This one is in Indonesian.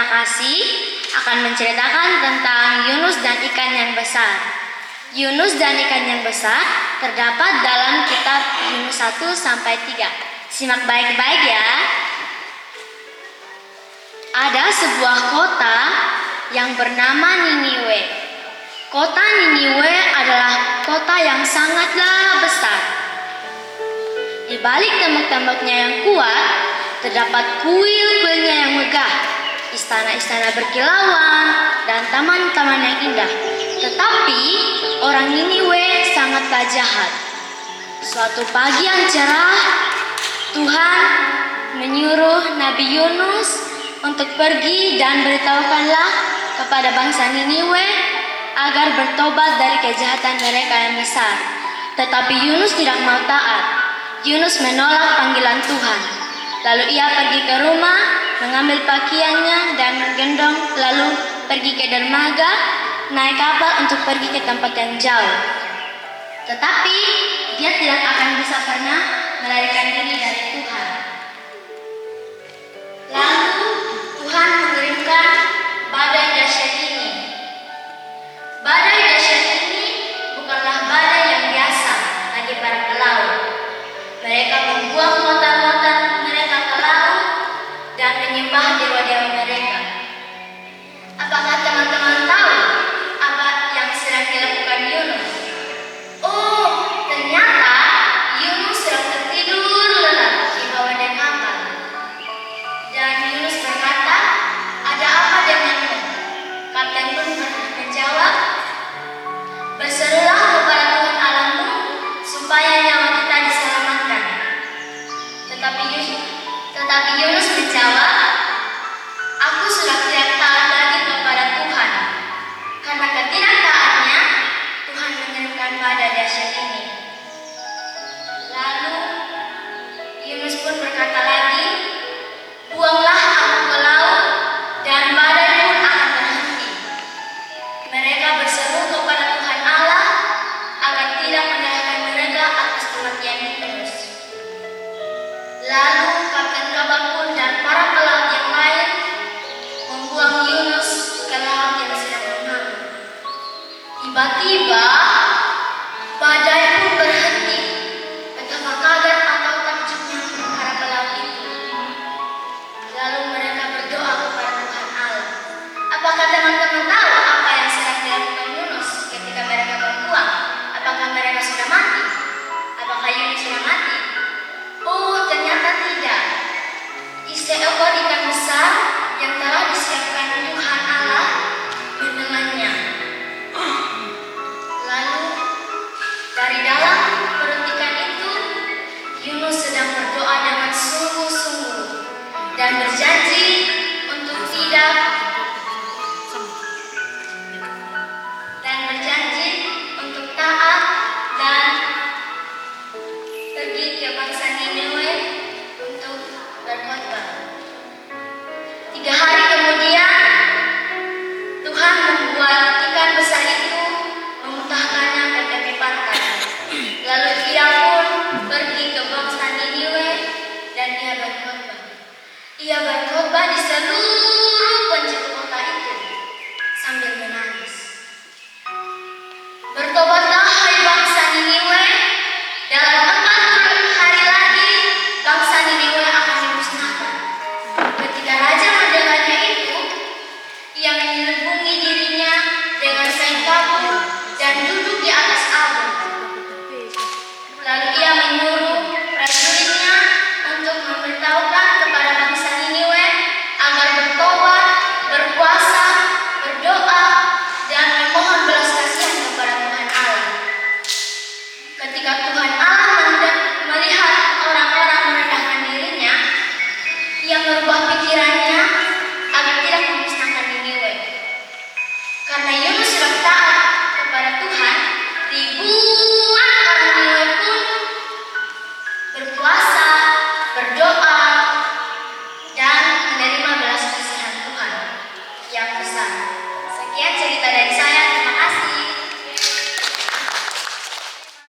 Kasih akan menceritakan tentang Yunus dan ikan yang besar. Yunus dan ikan yang besar terdapat dalam kitab Yunus 1-3. Simak baik-baik ya. Ada sebuah kota yang bernama Niniwe. Kota Niniwe adalah kota yang sangatlah besar. Di balik tembok-temboknya yang kuat, terdapat kuil-kuilnya yang megah, istana-istana berkilauan, dan taman-taman yang indah. Tetapi orang Niniwe sangatlah jahat. Suatu pagi yang cerah, Tuhan menyuruh Nabi Yunus untuk pergi dan beritahukanlah kepada bangsa Niniwe agar bertobat dari kejahatan mereka yang besar. Tetapi Yunus tidak mau taat. Yunus menolak panggilan Tuhan. Lalu ia pergi ke rumah, mengambil pakaiannya dan menggendong, lalu pergi ke dermaga, naik kapal untuk pergi ke tempat yang jauh. Tetapi dia tidak akan bisa pernah melarikan diri dari Tuhan. Lalu Tuhan mengirimkan badai dahsyat ini. Badai dahsyat ini bukanlah badai yang biasa bagi para pelaut. Mereka membuang muatan-muatan mereka ke laut dan menyembah dewa-dewa mereka. Apakah teman-teman tahu apa yang sedang dilakukan Yunus? Oh, ternyata Yunus sedang tertidur lelap di bawah dek kapal. Dan Yunus berkata, "Ada apa denganmu?" Kapten pun menjawab, "Berserulah kepada Tuhan Allahmu supaya nyawa kita diselamatkan." Tetapi Yunus menjawab, "Aku sudah tidak taat lagi kepada Tuhan. Karena ketidaktaatnya, Tuhan mengirimkan badai dahsyat ini." Lalu Yunus pun berkata lagi, "Buanglah aku ke laut, dan badai pun akan berhenti." Mereka berseru kepada Tuhan Allah agar tidak menyalahkan mereka atas kematian Yunus. Lalu kapten kapal pun dan para pelaut yang lain membuang Yunus ke laut yang sedang mengamuk. Tiba-tiba badai pun berhenti. Betapa kaget atau takjubnya para pelaut itu. Lalu mereka berdoa kepada Tuhan Allah. Apakah teman-teman tahu apa yang sedang dilakukan Yunus ketika mereka berbuang? Apakah mereka sudah mati? Apakah Yunus sudah mati? Oh, ternyata tidak. Seekor ikan besar yang telah disiapkan Tuhan Allah menelannya. Lalu dari dalam perut ikan itu, Yunus sedang berdoa dengan sungguh-sungguh dan berjanji untuk taat dan pergi ke bangsa Niniwe untuk berkhotbah. 3 hari kemudian, Tuhan membuat ikan besar itu memuntahkannya ke tepi pantai. Lalu ia pun pergi ke bangsa Niniwe dan ia berkhotbah. Ia berkhotbah di seluruh